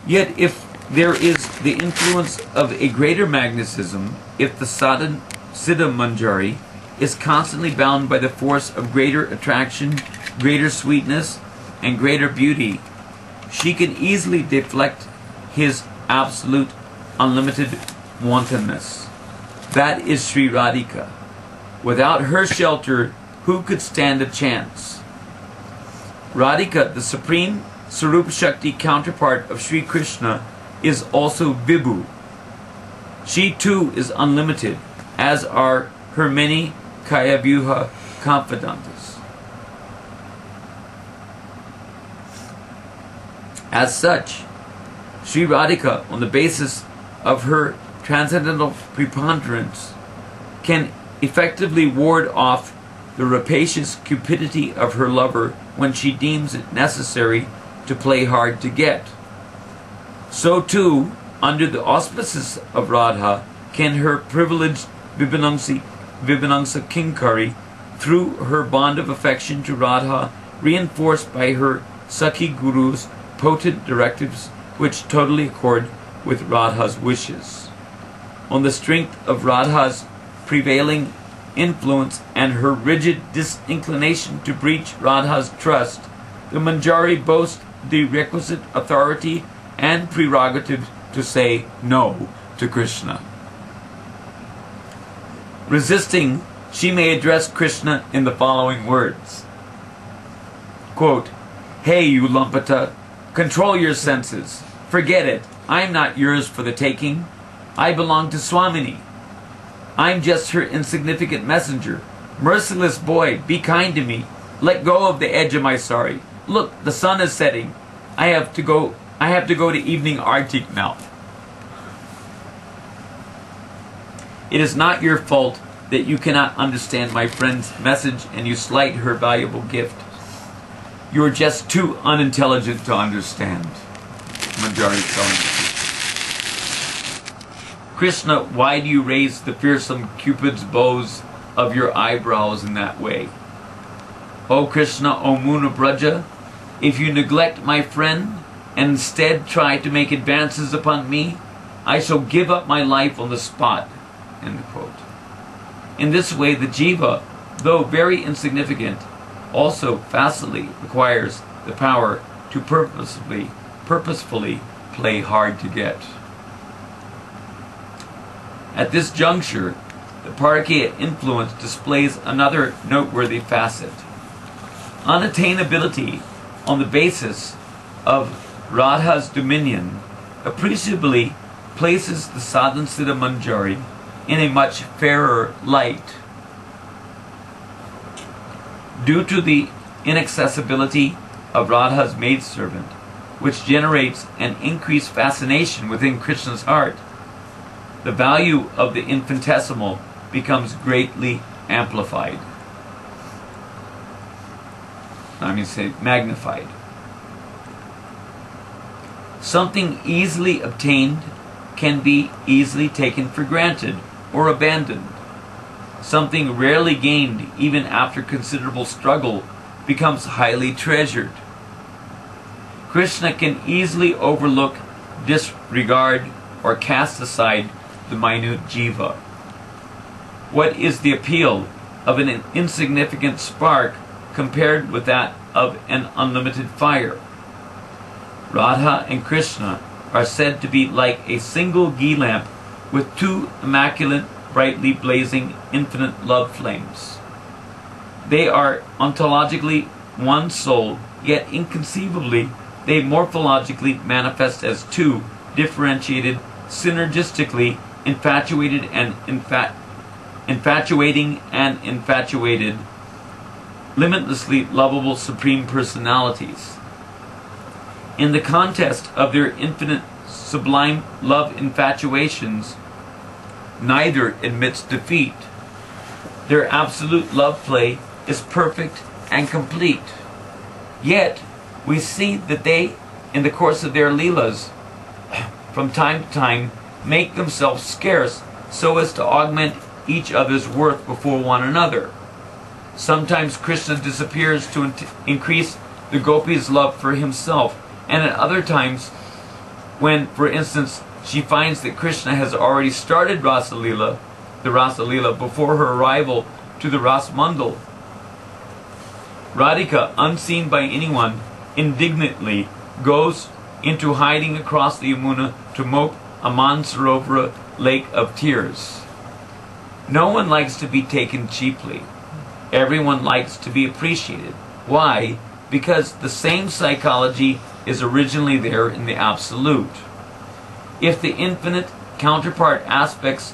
Yet if there is the influence of a greater magnetism, if the Siddha Manjari is constantly bound by the force of greater attraction, greater sweetness, and greater beauty, she can easily deflect his absolute unlimited wantonness. That is Sri Radhika. Without her shelter, who could stand a chance? Radhika, the supreme Sarup Shakti counterpart of Sri Krishna, is also Vibhu. She too is unlimited, as are her many Kayavyuha confidantes. As such, Sri Radhika, on the basis of her transcendental preponderance, can effectively ward off the rapacious cupidity of her lover when she deems it necessary to play hard to get. So too, under the auspices of Radha, can her privileged Vibhanangsa Kinkari, through her bond of affection to Radha, reinforced by her Sakhi Guru's potent directives which totally accord with Radha's wishes. On the strength of Radha's prevailing influence and her rigid disinclination to breach Radha's trust, the Manjari boast the requisite authority and prerogative to say no to Krishna. Resisting, she may address Krishna in the following words. Quote, "Hey, you Lumpata, control your senses. Forget it. I'm not yours for the taking. I belong to Swamini. I'm just her insignificant messenger. Merciless boy, be kind to me. Let go of the edge of my sari. Look, the sun is setting. I have to go to evening artik now." It is not your fault that you cannot understand my friend's message and you slight her valuable gift. You are just too unintelligent to understand. Manjari telling you. Krishna, why do you raise the fearsome Cupid's bows of your eyebrows in that way? O Krishna, O Moon of Braja, if you neglect my friend and instead try to make advances upon me, I shall give up my life on the spot. End quote. In this way, the jiva, though very insignificant, also facilely acquires the power to purposefully play hard to get. At this juncture, the Parakya influence displays another noteworthy facet. Unattainability on the basis of Radha's dominion appreciably places the Sadhan Siddha Manjari in a much fairer light. Due to the inaccessibility of Radha's maidservant, which generates an increased fascination within Krishna's heart, the value of the infinitesimal becomes greatly amplified. Magnified. Something easily obtained can be easily taken for granted or abandoned. Something rarely gained, even after considerable struggle, becomes highly treasured. Krishna can easily overlook, disregard, or cast aside the minute jiva. What is the appeal of an insignificant spark compared with that of an unlimited fire? Radha and Krishna are said to be like a single ghee lamp with two immaculate, brightly blazing, infinite love flames. They are ontologically one soul, yet inconceivably they morphologically manifest as two differentiated, synergistically infatuating and infatuated, limitlessly lovable supreme personalities. In the contest of their infinite sublime love infatuations, neither admits defeat. Their absolute love play is perfect and complete. Yet, we see that they, in the course of their leelas, from time to time, make themselves scarce so as to augment each other's worth before one another. Sometimes Krishna disappears to increase the gopi's love for himself, and at other times when, for instance, she finds that Krishna has already started the Rasa Leela, before her arrival to the Ras Mandal. Radhika, unseen by anyone, indignantly goes into hiding across the Yamuna to mope a Mansarovara lake of tears. No one likes to be taken cheaply. Everyone likes to be appreciated. Why? Because the same psychology is originally there in the Absolute. If the infinite counterpart aspects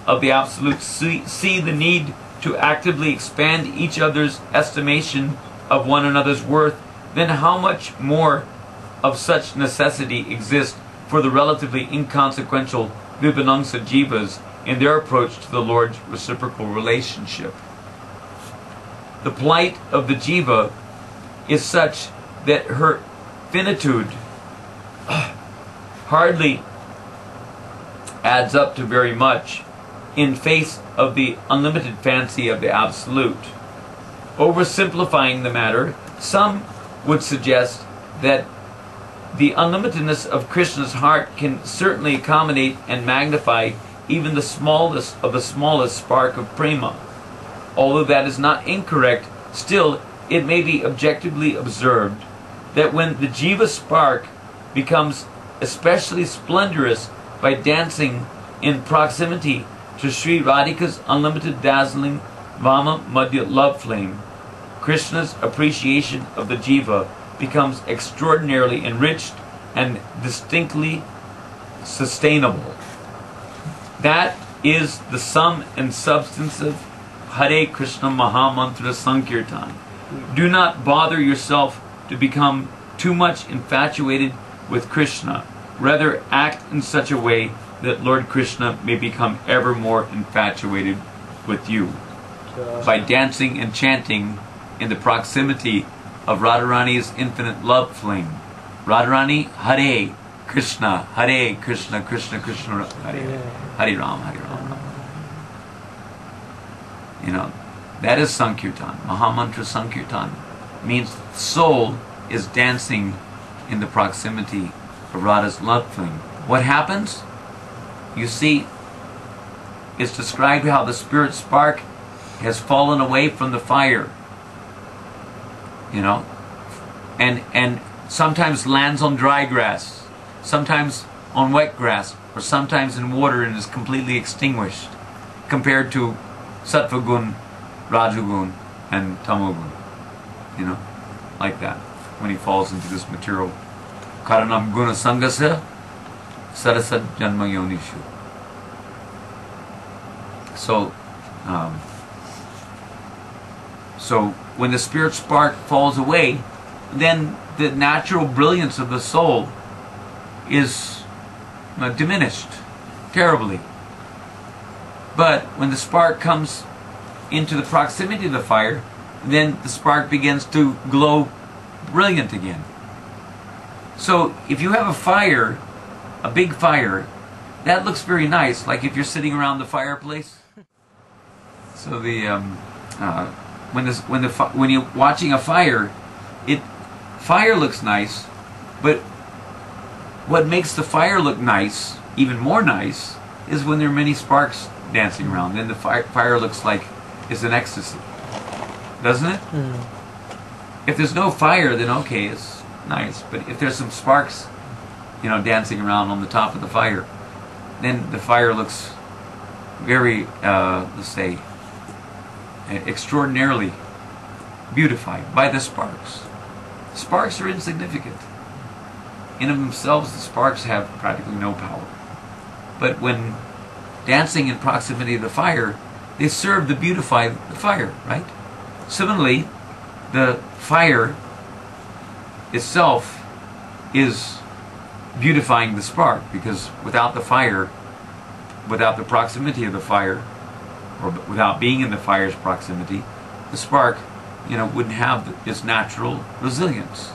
of the Absolute see the need to actively expand each other's estimation of one another's worth, then how much more of such necessity exists for the relatively inconsequential Vibhanangsa Jivas in their approach to the Lord's reciprocal relationship. The plight of the Jiva is such that her finitude hardly adds up to very much in face of the unlimited fancy of the Absolute. Oversimplifying the matter, some would suggest that the unlimitedness of Krishna's heart can certainly accommodate and magnify even the smallest of the smallest spark of prema. Although that is not incorrect, still it may be objectively observed that when the Jiva spark becomes especially splendorous by dancing in proximity to Sri Radhika's unlimited dazzling Vama Madhya love flame, Krishna's appreciation of the Jiva becomes extraordinarily enriched and distinctly sustainable. That is the sum and substance of Hare Krishna Mahamantra Sankirtan. Do not bother yourself to become too much infatuated with Krishna. Rather, act in such a way that Lord Krishna may become ever more infatuated with you by dancing and chanting in the proximity of Radharani's infinite love flame. Radharani, Hare Krishna, Krishna Krishna, Hare Hare Ram, Hare Ram. You know, that is Sankirtan. Mahamantra Sankirtan means the soul is dancing in the proximity of Radha's love flame. What happens? You see, it's described how the spirit spark has fallen away from the fire, you know, and sometimes lands on dry grass, sometimes on wet grass, or sometimes in water and is completely extinguished, compared to Sattva-gun, Rajagun, and Tamo-gun, you know, like that, when he falls into this material. Karanam guna sangasya sarasat janma yonishu. So when the spirit spark falls away, then the natural brilliance of the soul is diminished terribly. But when the spark comes into the proximity of the fire, then the spark begins to glow brilliant again. So if you have a fire, a big fire, that looks very nice, like if you're sitting around the fireplace. So the when you're watching a fire, fire looks nice, but what makes the fire look nice, even more nice, is when there are many sparks dancing around. Then the fire looks like it's an ecstasy, doesn't it? Mm. If there's no fire, then okay, it's nice. But if there's some sparks, you know, dancing around on the top of the fire, then the fire looks very, let's say, extraordinarily beautified by the sparks. Sparks are insignificant. In of themselves, the sparks have practically no power. But when dancing in proximity of the fire, they serve to beautify the fire, right? Similarly, the fire itself is beautifying the spark, because without the fire, without the proximity of the fire, or without being in the fire's proximity, the spark, you know, wouldn't have its natural resilience,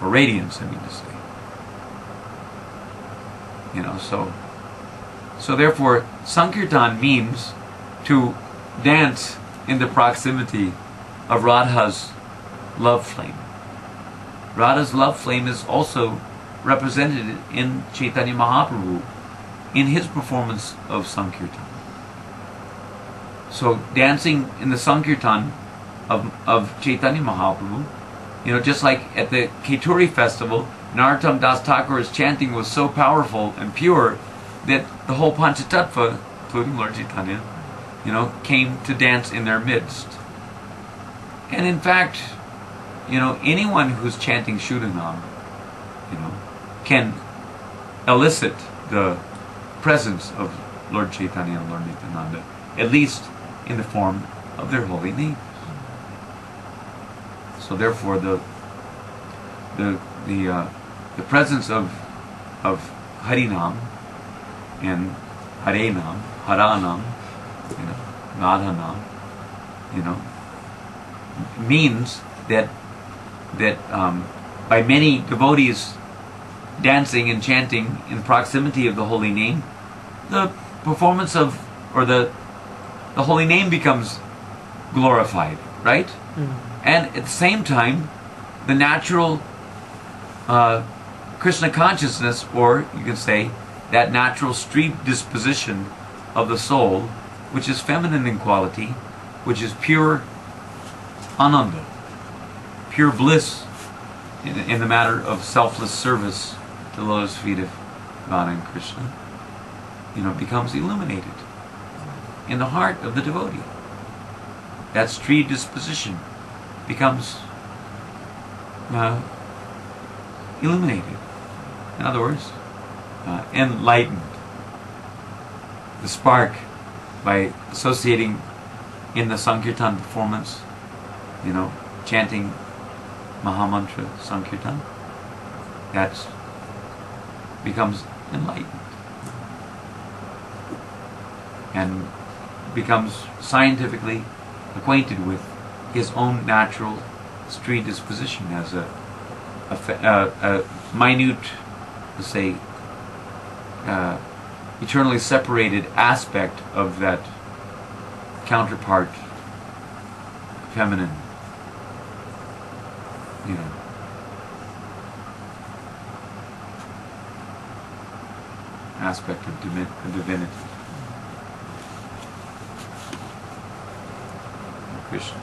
or radiance, I mean to say. You know, so therefore, Sankirtan means to dance in the proximity of Radha's love flame. Radha's love flame is also represented in Chaitanya Mahaprabhu in his performance of Sankirtan. So dancing in the Sankirtan of Chaitanya Mahaprabhu, just like at the Keturi festival, Narottam Das Thakur's chanting was so powerful and pure that the whole Panchatattva, including Lord Chaitanya, came to dance in their midst. And in fact, anyone who's chanting Shuddhanam, can elicit the presence of Lord Chaitanya and Lord Nityananda, at least in the form of their holy names. So therefore, the presence of Harinam and Harenam, Haranam, Madhanam, means that by many devotees dancing and chanting in proximity of the holy name, the performance of, or the holy name becomes glorified, right? And at the same time, the natural Krishna consciousness, or you can say that natural street disposition of the soul, which is feminine in quality, which is pure ananda, pure bliss in the matter of selfless service to the lotus feet of Radha and Krishna, becomes illuminated in the heart of the devotee. That street disposition becomes illuminated. In other words, enlightened. The spark, by associating in the Sankirtan performance, chanting Mahamantra Sankirtan, that becomes enlightened and becomes scientifically acquainted with his own natural street disposition as a minute, let's say, eternally separated aspect of that counterpart feminine, aspect of divinity. Krishna.